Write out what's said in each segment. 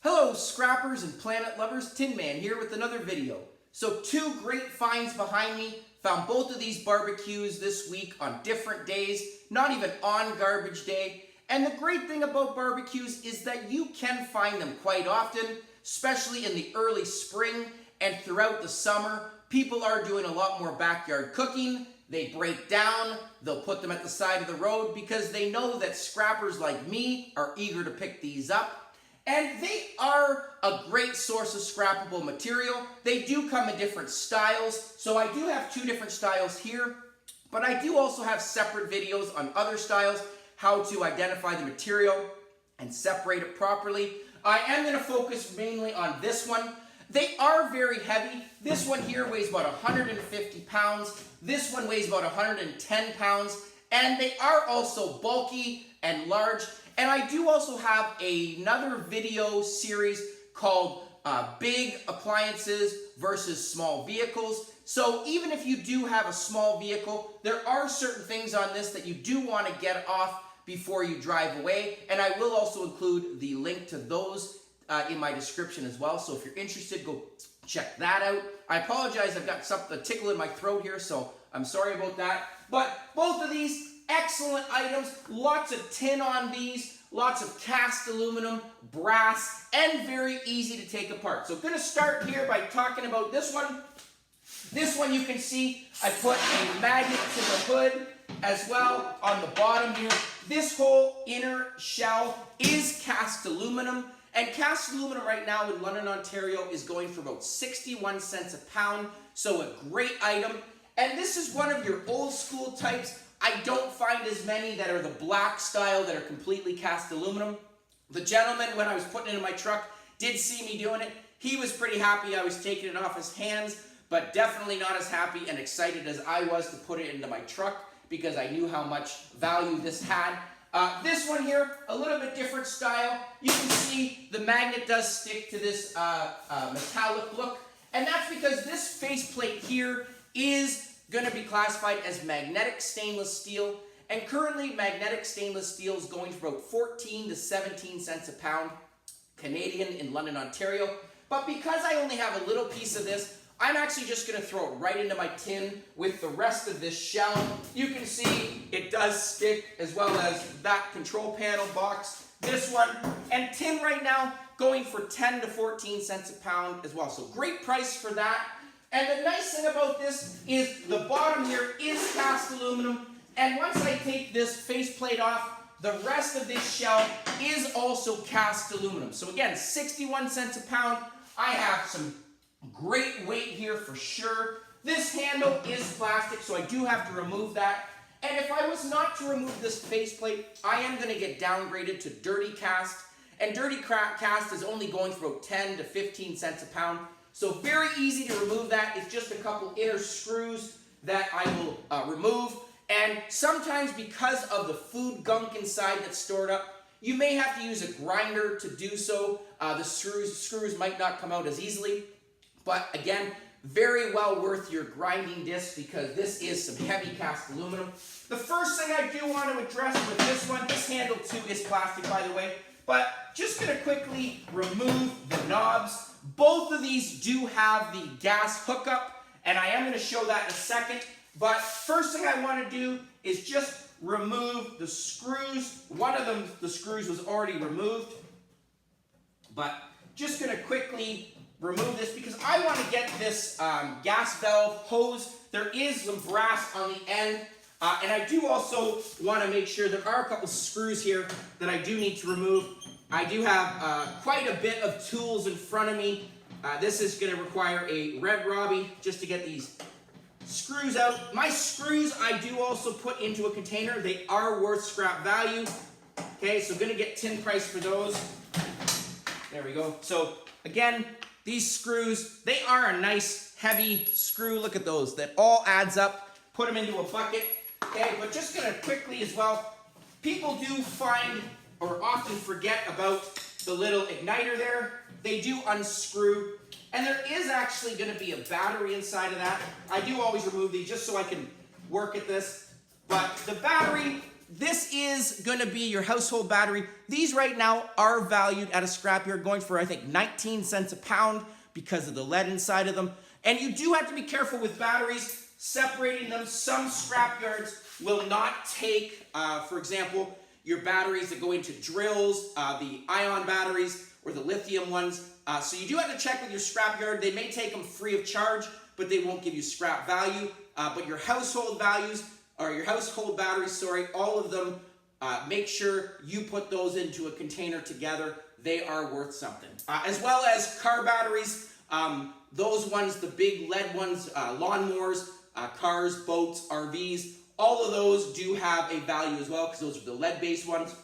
Hello scrappers and planet lovers, Tin Man here with another video. So two great finds behind me. Found both of these barbecues this week on different days, not even on garbage day. And the great thing about barbecues is that you can find them quite often, especially in the early spring and throughout the summer. People are doing a lot more backyard cooking. They break down, they'll put them at the side of the road because they know that scrappers like me are eager to pick these up. And they are a great source of scrappable material. They do come in different styles. So I do have two different styles here, but I do also have separate videos on other styles, how to identify the material and separate it properly. I am going to focus mainly on this one. They are very heavy. This one here weighs about 150 pounds. This one weighs about 110 pounds. And they are also bulky and large. And I do also have another video series called Big Appliances versus Small Vehicles. So even if you do have a small vehicle, there are certain things on this that you do want to get off before you drive away. And I will also include the link to those in my description as well. So if you're interested, go check that out. I apologize, I've got a tickle in my throat here, so I'm sorry about that. But both of these, excellent items, lots of tin on these, lots of cast aluminum, brass, and very easy to take apart. So I'm going to start here by talking about this one. This one you can see I put a magnet to the hood as well on the bottom here. This whole inner shell is cast aluminum. And cast aluminum right now in London, Ontario is going for about 61 cents a pound. So a great item. And this is one of your old school types. I don't find as many that are the black style that are completely cast aluminum. The gentleman, when I was putting it in my truck, did see me doing it. He was pretty happy I was taking it off his hands, but definitely not as happy and excited as I was to put it into my truck because I knew how much value this had. This one here, a little bit different style. You can see the magnet does stick to this metallic look, and that's because this faceplate here is going to be classified as magnetic stainless steel, and currently magnetic stainless steel is going for about 14 to 17 cents a pound Canadian in London, Ontario. But because I only have a little piece of this, I'm actually just going to throw it right into my tin with the rest of this shell. You can see it does stick, as well as that control panel box, this one, and tin right now going for 10 to 14 cents a pound as well. So great price for that. And the nice thing about this is the bottom here is cast aluminum, and once I take this faceplate off, the rest of this shell is also cast aluminum. So again, 61 cents a pound. I have some great weight here for sure. This handle is plastic, so I do have to remove that. And if I was not to remove this faceplate, I am going to get downgraded to dirty cast. And dirty cast is only going for about 10 to 15 cents a pound. So very easy to remove that. It's just a couple inner screws that I will remove. And sometimes because of the food gunk inside that's stored up, you may have to use a grinder to do so. The screws might not come out as easily. But again, very well worth your grinding disc because this is some heavy cast aluminum. The first thing I do want to address with this one, this handle too is plastic by the way, but just going to quickly remove the knobs. Both of these do have the gas hookup, and I am going to show that in a second. But first thing I want to do is just remove the screws. One of them, the screws was already removed, but just going to quickly remove this because I want to get this gas valve hose. There is some brass on the end, and I do also want to make sure there are a couple screws here that I do need to remove. I do have quite a bit of tools in front of me. This is going to require a red Robbie just to get these screws out. My screws I do also put into a container. They are worth scrap value. Okay, so going to get tin price for those. There we go. So again, these screws, they are a nice heavy screw. Look at those. That all adds up. Put them into a bucket. Okay, but just going to quickly as well, people do find or often forget about the little igniter there. They do unscrew, and there is actually going to be a battery inside of that. I do always remove these just so I can work at this, but the battery this is going to be your household battery. These right now are valued at a scrapyard going for, I think, 19 cents a pound because of the lead inside of them. And you do have to be careful with batteries, separating them. Some scrapyards will not take, for example, your batteries that go into drills, the ion batteries or the lithium ones. So you do have to check with your scrapyard. They may take them free of charge, but they won't give you scrap value. But your household values, or your household batteries, sorry, all of them, make sure you put those into a container together. They are worth something. As well as car batteries, those ones, the big lead ones, lawnmowers, cars, boats, RVs, all of those do have a value as well because those are the lead-based ones.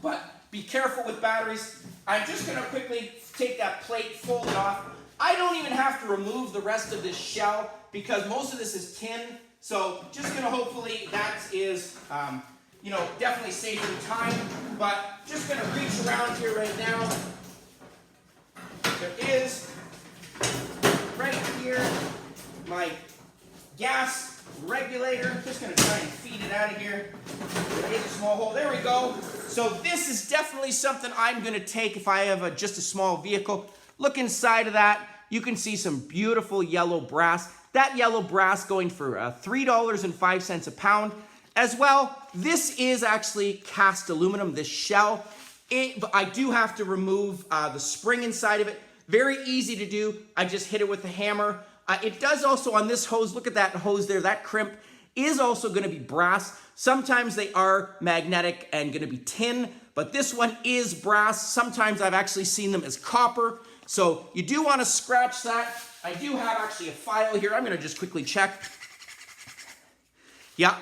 But be careful with batteries. I'm just going to quickly take that plate, fold it off. I don't even have to remove the rest of this shell because most of this is tin. So just going to hopefully that is, you know, definitely saving time. But just going to reach around here right now. There is right here my gas regulator. Just going to try and feed it out of here. There is a small hole. There we go. So this is definitely something I'm going to take if I have just a small vehicle. Look inside of that. You can see some beautiful yellow brass. That yellow brass going for $3.05 a pound. As well, this is actually cast aluminum, this shell. But I do have to remove the spring inside of it. Very easy to do. I just hit it with a hammer. It does also on this hose, look at that hose there, that crimp is also going to be brass. Sometimes they are magnetic and going to be tin, but this one is brass. Sometimes I've actually seen them as copper. So you do want to scratch that. I do have actually a file here. I'm going to just quickly check. Yeah.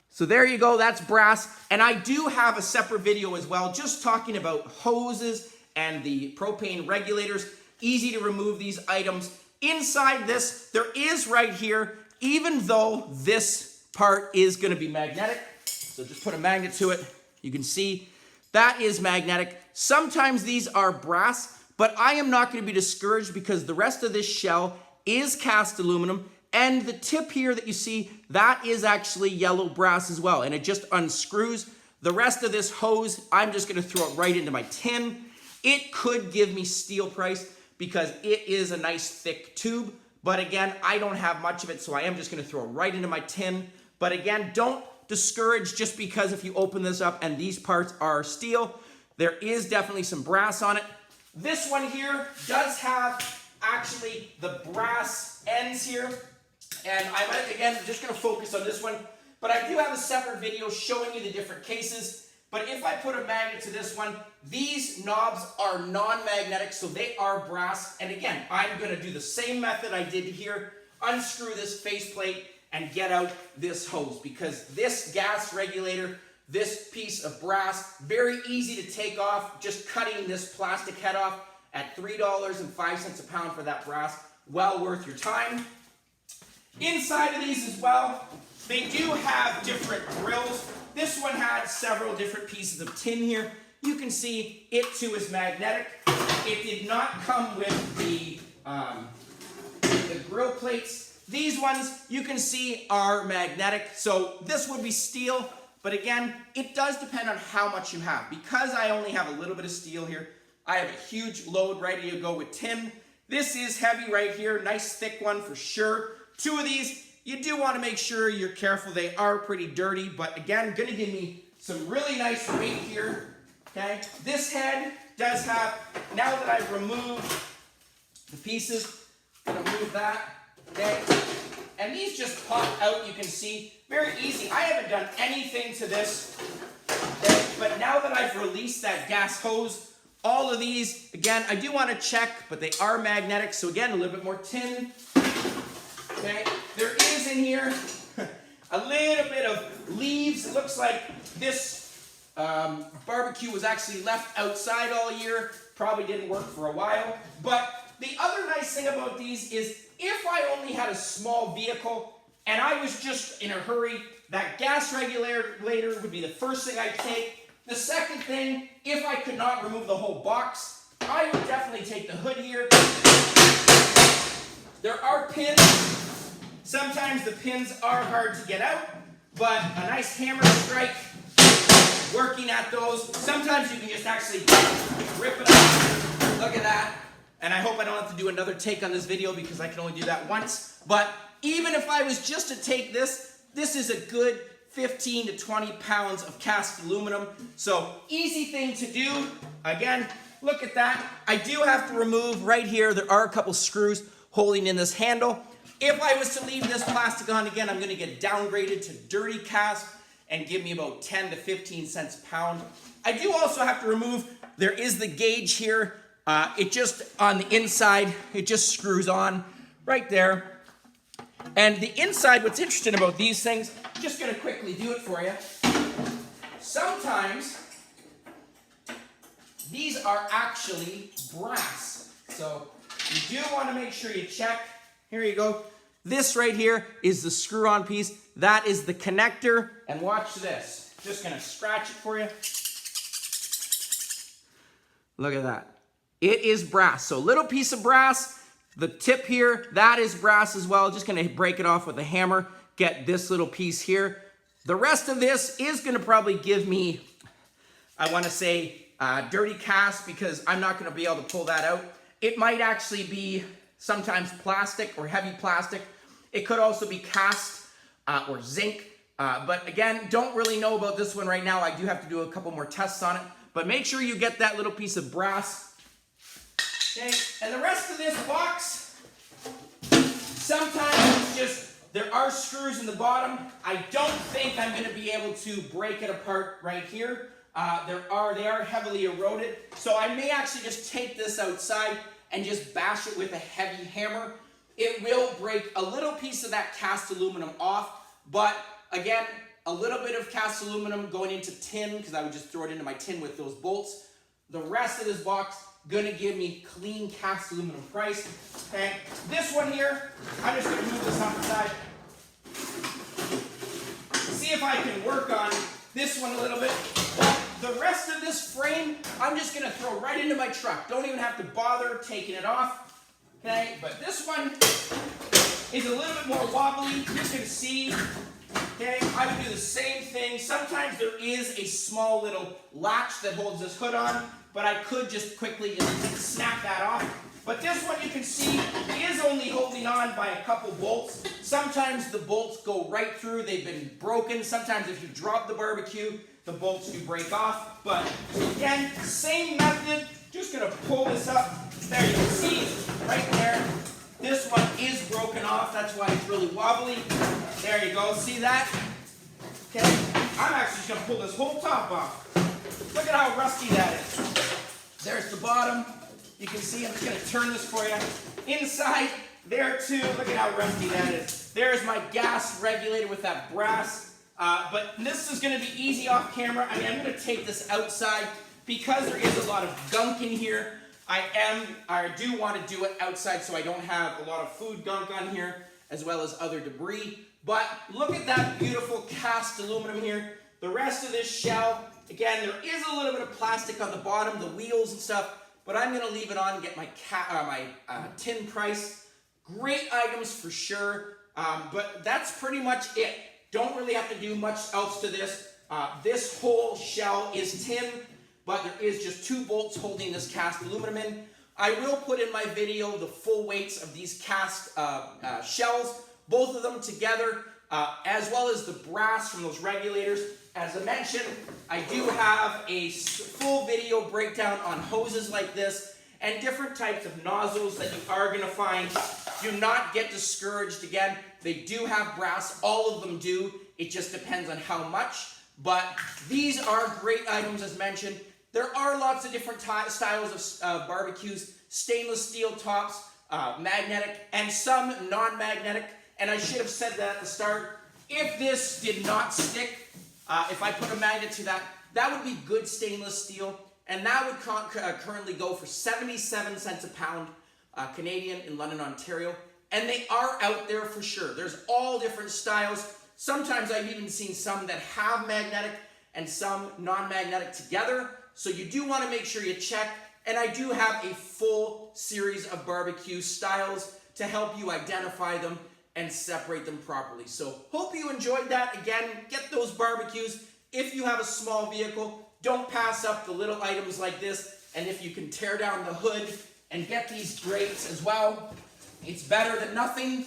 So there you go. That's brass. And I do have a separate video as well, just talking about hoses and the propane regulators. Easy to remove these items. Inside this, there is right here, even though this part is going to be magnetic. So just put a magnet to it. You can see that is magnetic. Sometimes these are brass. But I am not going to be discouraged because the rest of this shell is cast aluminum. And the tip here that you see, that is actually yellow brass as well. And it just unscrews. The rest of this hose, I'm just going to throw it right into my tin. It could give me steal price because it is a nice thick tube. But again, I don't have much of it, so I am just going to throw it right into my tin. But again, don't discourage just because if you open this up and these parts are steel. There is definitely some brass on it. This one here does have actually the brass ends here. And I'm, again, just going to focus on this one. But I do have a separate video showing you the different cases. But if I put a magnet to this one, these knobs are non-magnetic, so they are brass. And again, I'm going to do the same method I did here. Unscrew this faceplate and get out this hose. Because this gas regulator, this piece of brass, very easy to take off, just cutting this plastic head off at $3.05 a pound for that brass. Well worth your time. Inside of these as well, they do have different grills. This one had several different pieces of tin here. You can see it too is magnetic. It did not come with the grill plates. These ones you can see are magnetic. So this would be steel. But again, it does depend on how much you have. Because I only have a little bit of steel here, I have a huge load ready to go with tin. This is heavy right here, nice thick one for sure. Two of these, you do want to make sure you're careful. They are pretty dirty, but again, going to give me some really nice weight here. Okay, this head does have, now that I've removed the pieces, I'm going to move that. Okay, and these just pop out, you can see. Very easy. I haven't done anything to this, okay? But now that I've released that gas hose, all of these, again, I do want to check, but they are magnetic. So again, a little bit more tin. Okay, there is in here a little bit of leaves. It looks like this barbecue was actually left outside all year. Probably didn't work for a while. But the other nice thing about these is if I only had a small vehicle and I was just in a hurry, that gas regulator would be the first thing I'd take. The second thing, if I could not remove the whole box, I would definitely take the hood here. There are pins. Sometimes the pins are hard to get out, but a nice hammer strike working at those. Sometimes you can just actually rip it up. Look at that. And I hope I don't have to do another take on this video because I can only do that once. But even if I was just to take this, this is a good 15 to 20 pounds of cast aluminum. So easy thing to do. Again, look at that. I do have to remove right here. There are a couple screws holding in this handle. If I was to leave this plastic on again, I'm gonna get downgraded to dirty cast and give me about 10 to 15 cents a pound. I do also have to remove, there is the gauge here. It just, on the inside, it just screws on right there. And the inside, what's interesting about these things, just gonna quickly do it for you. Sometimes, these are actually brass. So you do wanna make sure you check. Here you go. This right here is the screw-on piece. That is the connector. And watch this. Just gonna scratch it for you. Look at that. It is brass. So little piece of brass. The tip here, that is brass as well. Just gonna break it off with a hammer. Get this little piece here. The rest of this is gonna probably give me, I wanna say, dirty cast because I'm not gonna be able to pull that out. It might actually be sometimes plastic or heavy plastic. It could also be cast or zinc. But again, don't really know about this one right now. I do have to do a couple more tests on it. But make sure you get that little piece of brass. Okay, and the rest of this box, sometimes it's just, there are screws in the bottom. I don't think I'm gonna be able to break it apart right here. They are heavily eroded. So I may actually just take this outside and just bash it with a heavy hammer. It will break a little piece of that cast aluminum off, but again, a little bit of cast aluminum going into tin, because I would just throw it into my tin with those bolts. The rest of this box, gonna give me clean cast aluminum price. Okay, this one here, I'm just gonna move this on the side. See if I can work on this one a little bit. The rest of this frame, I'm just gonna throw right into my truck. Don't even have to bother taking it off. Okay, but this one is a little bit more wobbly. You can see, okay, I would do the same thing. Sometimes there is a small little latch that holds this hood on, but I could just quickly just snap that off. But this one you can see is only holding on by a couple bolts. Sometimes the bolts go right through, they've been broken. Sometimes if you drop the barbecue, the bolts do break off. But again, same method, just gonna pull this up. There you can see, right there. This one is broken off, that's why it's really wobbly. There you go, see that? Okay, I'm actually just gonna pull this whole top off. Look at how rusty that is. There's the bottom. You can see, I'm just gonna turn this for you. Inside, there too, look at how rusty that is. There's my gas regulator with that brass. But this is gonna be easy off camera. I mean, I'm gonna take this outside because there is a lot of gunk in here. I do want to do it outside so I don't have a lot of food gunk on here as well as other debris. But look at that beautiful cast aluminum here. The rest of this shell, again, there is a little bit of plastic on the bottom, the wheels and stuff, but I'm going to leave it on and get my tin price. Great items for sure, but that's pretty much it. Don't really have to do much else to this. This whole shell is tin, but there is just 2 bolts holding this cast aluminum in. I will put in my video the full weights of these cast shells, both of them together, as well as the brass from those regulators. As I mentioned, I do have a full video breakdown on hoses like this and different types of nozzles that you are gonna find. Do not get discouraged. Again, they do have brass, all of them do. It just depends on how much, but these are great items as mentioned. There are lots of different styles of barbecues, stainless steel tops, magnetic, and some non-magnetic. And I should have said that at the start. If this did not stick, if I put a magnet to that, that would be good stainless steel. And that would currently go for 77 cents a pound Canadian in London, Ontario. And they are out there for sure. There's all different styles. Sometimes I've even seen some that have magnetic and some non-magnetic together. So you do want to make sure you check. And I do have a full series of barbecue styles to help you identify them and separate them properly. So hope you enjoyed that. Again, get those barbecues. if you have a small vehicle, don't pass up the little items like this. And if you can tear down the hood and get these grates as well, it's better than nothing.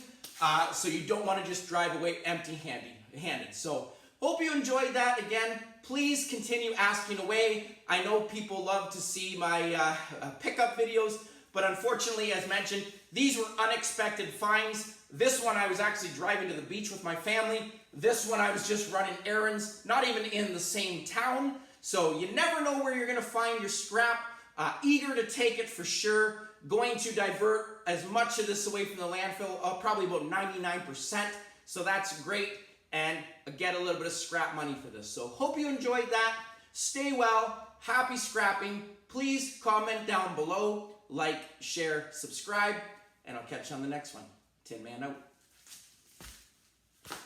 So you don't want to just drive away empty-handed. So hope you enjoyed that. Again, please continue asking away. I know people love to see my pickup videos, but unfortunately, as mentioned, these were unexpected finds. This one I was actually driving to the beach with my family. This one I was just running errands, not even in the same town. So you never know where you're going to find your scrap. Eager to take it for sure. Going to divert as much of this away from the landfill, probably about 99%. So that's great. And get a little bit of scrap money for this. So hope you enjoyed that. Stay well. Happy scrapping. Please comment down below. Like, share, subscribe. And I'll catch you on the next one. Tin Man out.